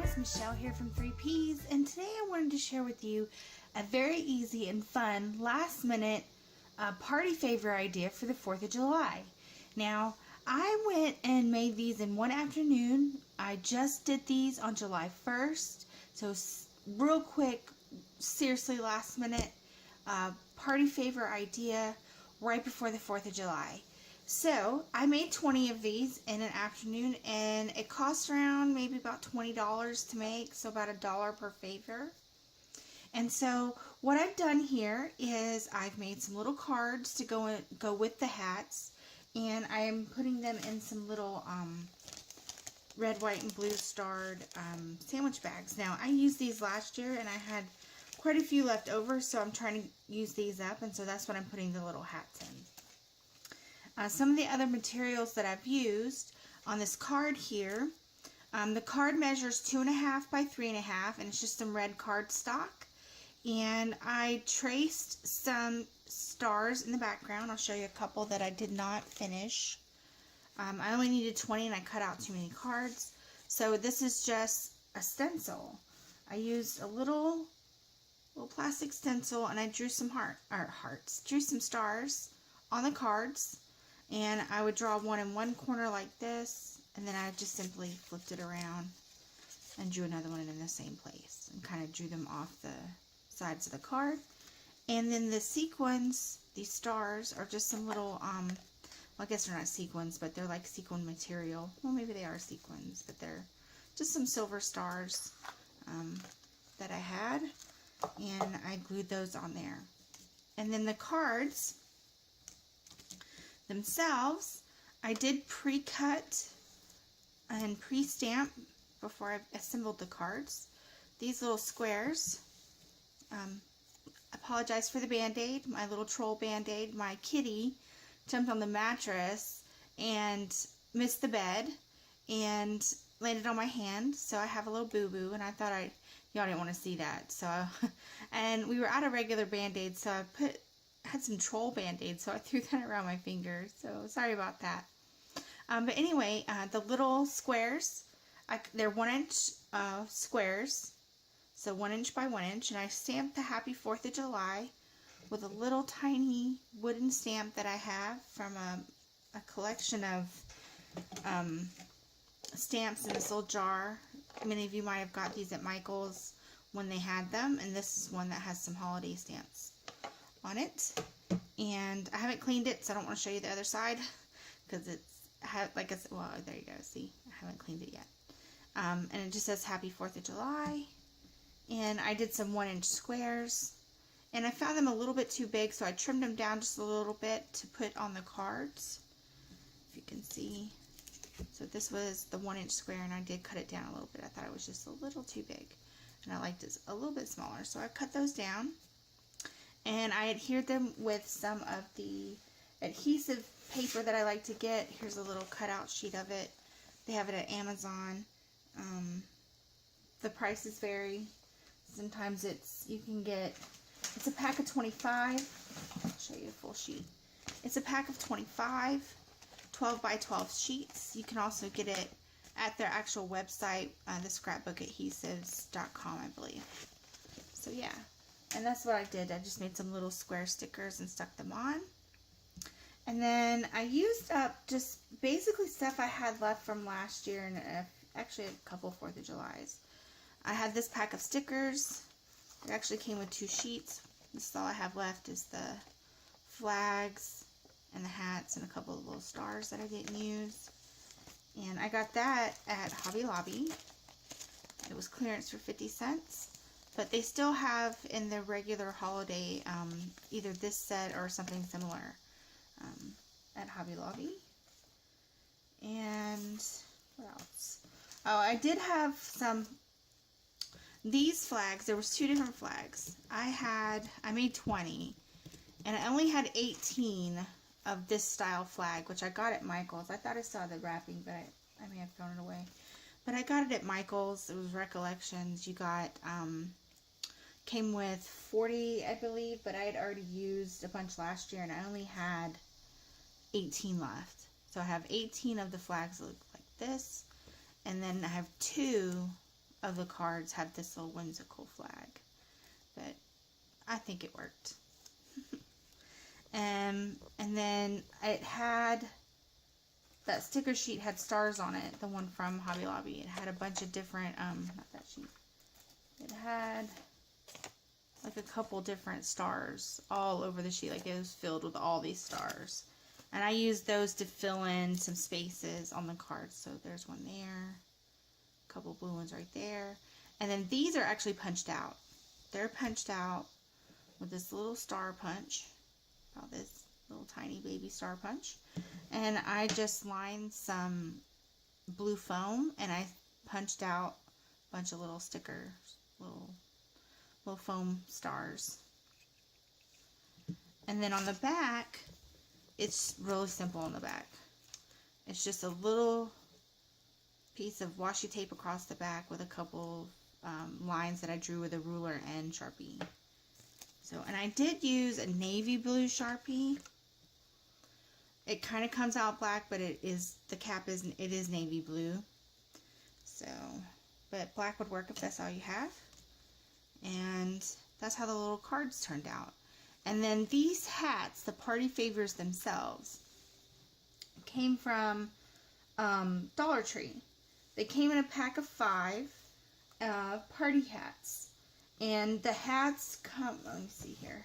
guys, Michelle here from 3Ps, and today I wanted to share with you a very easy and fun last minute party favor idea for the 4th of July. Now, I went and made these in one afternoon. I just did these on July 1st, so real quick, seriously last minute party favor idea right before the 4th of July. So, I made 20 of these in an afternoon, and it cost around maybe about $20 to make, so about $1 per favor. And so, what I've done here is I've made some little cards to go with the hats, and I am putting them in some little red, white, and blue starred sandwich bags. Now, I used these last year, and I had quite a few left over, so I'm trying to use these up, and so that's what I'm putting the little hats in. Some of the other materials that I've used on this card here, the card measures 2.5 by 3.5, and it's just some red cardstock. And I traced some stars in the background. I'll show you a couple that I did not finish. I only needed 20 and I cut out too many cards. So this is just a stencil. I used a little plastic stencil, and I drew some drew some stars on the cards. And I would draw one in one corner like this, and then I just simply flipped it around and drew another one in the same place, and kind of drew them off the sides of the card. And then the sequins, these stars, are just some little, well, I guess they're not sequins, but they're like sequin material. Well, maybe they are sequins, but they're just some silver stars that I had, and I glued those on there. And then the cards themselves, I did pre-cut and pre-stamp before I assembled the cards. These little squares, apologize for the band-aid, my little troll band-aid. My kitty jumped on the mattress and missed the bed and landed on my hand, so I have a little boo-boo, and I thought y'all didn't want to see that. So, and we were out of regular band-aids, so I had some troll band-aids, so I threw that around my finger, so sorry about that. But anyway, the little squares, they're 1-inch squares, so 1 inch by 1 inch, and I stamped the Happy 4th of July with a little tiny wooden stamp that I have from a collection of stamps in this little jar. Many of you might have got these at Michael's when they had them, and this is one that has some holiday stamps on it. And I haven't cleaned it, so I don't want to show you the other side, because it's, like I said, well, there you go, see, I haven't cleaned it yet. And it just says Happy 4th of July, and I did some 1-inch squares, and I found them a little bit too big, so I trimmed them down just a little bit to put on the cards, if you can see. So this was the 1-inch square, and I did cut it down a little bit. I thought it was just a little too big, and I liked it a little bit smaller, so I cut those down. And I adhered them with some of the adhesive paper that I like to get. Here's a little cutout sheet of it. They have it at Amazon. The prices vary. Sometimes you can get, it's a pack of 25. I'll show you the full sheet. It's a pack of 25, 12 by 12 sheets. You can also get it at their actual website, the scrapbookadhesives.com, I believe. So yeah. And that's what I did. I just made some little square stickers and stuck them on. And then I used up just basically stuff I had left from last year, and actually a couple 4th of Julys. I had this pack of stickers. It actually came with 2 sheets. This is all I have left, is the flags and the hats and a couple of little stars that I didn't use. And I got that at Hobby Lobby. It was clearance for 50 cents. But they still have in the regular holiday either this set or something similar at Hobby Lobby. And what else? Oh, I did have these flags. There was 2 different flags. I made 20, and I only had 18 of this style flag, which I got at Michael's. I thought I saw the wrapping, but I may have thrown it away. But I got it at Michael's. It was Recollections. You got came with 40, I believe, but I had already used a bunch last year, and I only had 18 left. So I have 18 of the flags that look like this, and then I have 2 of the cards have this little whimsical flag, but I think it worked. And then it had, that sticker sheet had stars on it, the one from Hobby Lobby. It had a bunch of different, not that sheet. It had like a couple different stars all over the sheet, like it was filled with all these stars. And I used those to fill in some spaces on the cards. So there's one there, a couple blue ones right there. And then these are actually punched out. They're punched out with this little star punch, about this little tiny baby star punch. And I just lined some blue foam and I punched out a bunch of little stickers, little foam stars. And then on the back, it's really simple on the back. It's just a little piece of washi tape across the back with a couple lines that I drew with a ruler and Sharpie. So, and I did use a navy blue Sharpie. It kind of comes out black, but it is, the cap is, it is navy blue. So, but black would work if that's all you have. And that's how the little cards turned out. And then these hats, the party favors themselves, came from Dollar Tree. They came in a pack of 5 party hats. And the hats come, let me see here.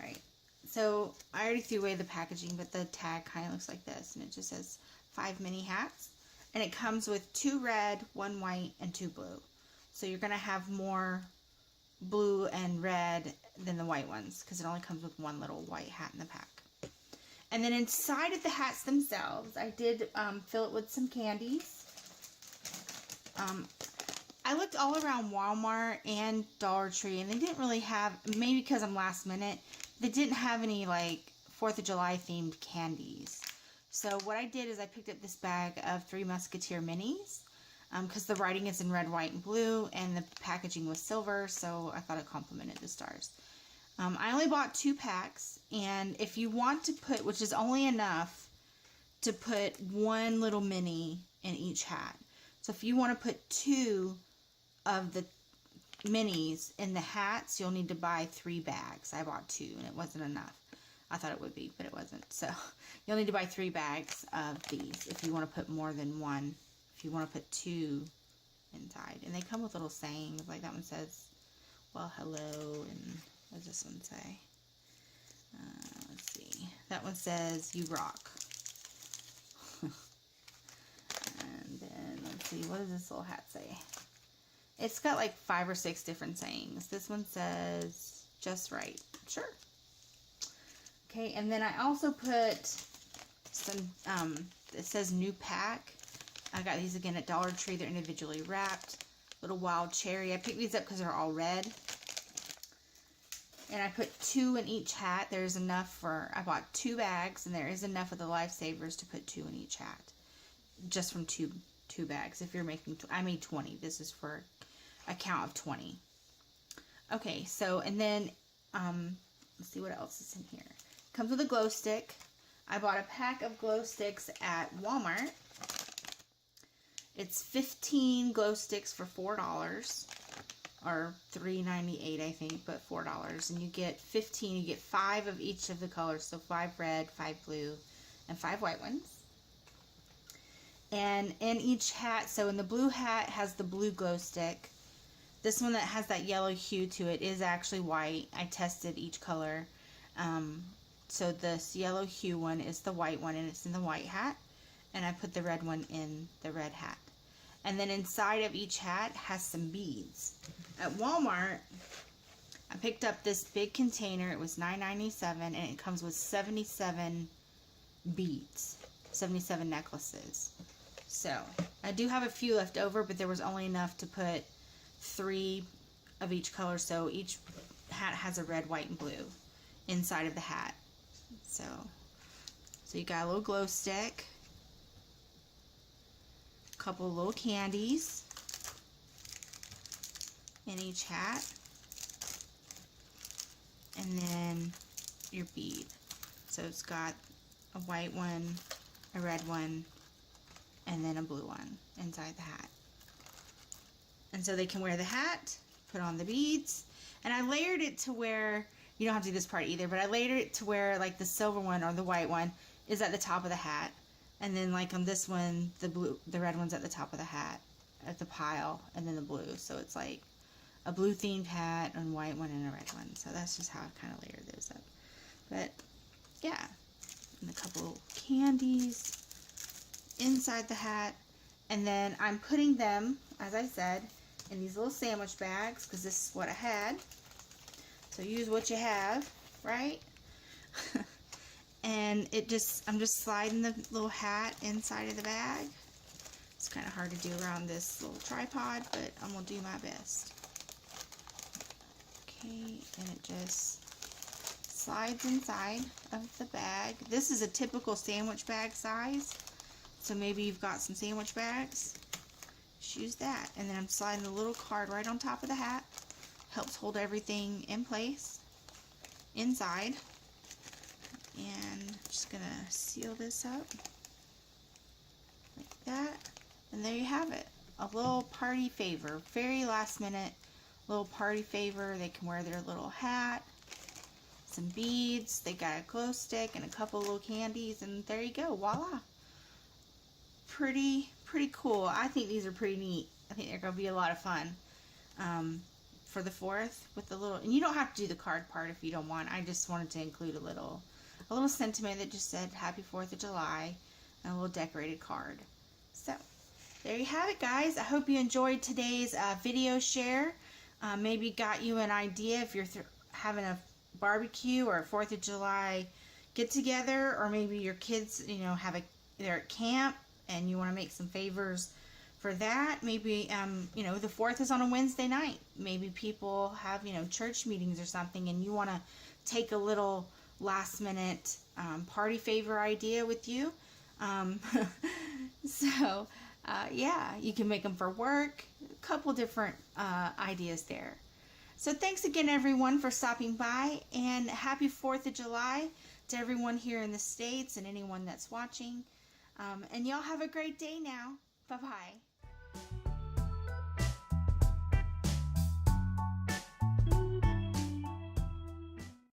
Alright, so I already threw away the packaging, but the tag kind of looks like this. And it just says 5 mini hats. And it comes with 2 red, 1 white, and 2 blue. So you're going to have more blue and red than the white ones, because it only comes with 1 little white hat in the pack. And then inside of the hats themselves, I did fill it with some candies. I looked all around Walmart and Dollar Tree, and they didn't really have, maybe because I'm last minute, they didn't have any like 4th of July themed candies. So what I did is I picked up this bag of 3 Musketeer minis, because the writing is in red, white, and blue, and the packaging was silver, so I thought it complemented the stars. I only bought 2 packs, and if you want to put, which is only enough to put 1 little mini in each hat. So if you want to put 2 of the minis in the hats, you'll need to buy 3 bags. I bought 2, and it wasn't enough. I thought it would be, but it wasn't. So you'll need to buy 3 bags of these if you want to put more than 1. If you want to put 2 inside. And they come with little sayings, like that one says, well, hello, and what does this one say? Let's see. That one says, you rock. And then, let's see, what does this little hat say? It's got like 5 or 6 different sayings. This one says, just right. Sure. Okay, and then I also put some, it says new pack. I got these again at Dollar Tree. They're individually wrapped. Little wild cherry. I picked these up because they're all red. And I put 2 in each hat. There's enough for, I bought 2 bags, and there is enough of the Lifesavers to put 2 in each hat. Just from two bags. If you're making, I made 20. This is for a count of 20. Okay, so, and then, let's see what else is in here. Comes with a glow stick. I bought a pack of glow sticks at Walmart. It's 15 glow sticks for $4, or $3.98 I think, but $4. And you get 15, you get 5 of each of the colors, so 5 red, 5 blue, and 5 white ones. And in each hat, so in the blue hat has the blue glow stick. This one that has that yellow hue to it is actually white. I tested each color. So this yellow hue one is the white one, and it's in the white hat. And I put the red one in the red hat. And then inside of each hat has some beads. At Walmart, I picked up this big container. It was $9.97, and it comes with 77 beads, 77 necklaces. So I do have a few left over, but there was only enough to put 3 of each color. So each hat has a red, white, and blue inside of the hat. So you got a little glow stick, a couple little candies in each hat, and then your bead. So it's got a white one, a red one, and then a blue one inside the hat. And so they can wear the hat, put on the beads. And I layered it to where, you don't have to do this part either, but I layered it to where like the silver one or the white one is at the top of the hat. And then like on this one, the red one's at the top of the hat, at the pile, and then the blue. So it's like a blue themed hat, and white one, and a red one. So that's just how I kind of layered those up. But yeah, and a couple candies inside the hat. And then I'm putting them, as I said, in these little sandwich bags, because this is what I had. So use what you have, right? And I'm just sliding the little hat inside of the bag. It's kind of hard to do around this little tripod, but I'm going to do my best. Okay, and it just slides inside of the bag. This is a typical sandwich bag size. So maybe you've got some sandwich bags. Just use that. And then I'm sliding the little card right on top of the hat. Helps hold everything in place inside. And I'm just going to seal this up like that. And there you have it. A little party favor. Very last minute little party favor. They can wear their little hat, some beads. They got a glow stick and a couple little candies. And there you go. Voila. Pretty cool. I think these are pretty neat. I think they're going to be a lot of fun. For the 4th with the little, and you don't have to do the card part if you don't want. I just wanted to include a little sentiment that just said Happy 4th of July and a little decorated card. So there you have it, guys. I hope you enjoyed today's video share. Maybe got you an idea if you're having a barbecue or a 4th of July get together, or maybe your kids, they're at camp and you want to make some favors for that. Maybe, the 4th is on a Wednesday night. Maybe people have, church meetings or something, and you want to take a little last minute party favor idea with you. So, yeah, you can make them for work. A couple different ideas there. So thanks again, everyone, for stopping by, and happy 4th of July to everyone here in the States and anyone that's watching. And y'all have a great day now. Bye-bye.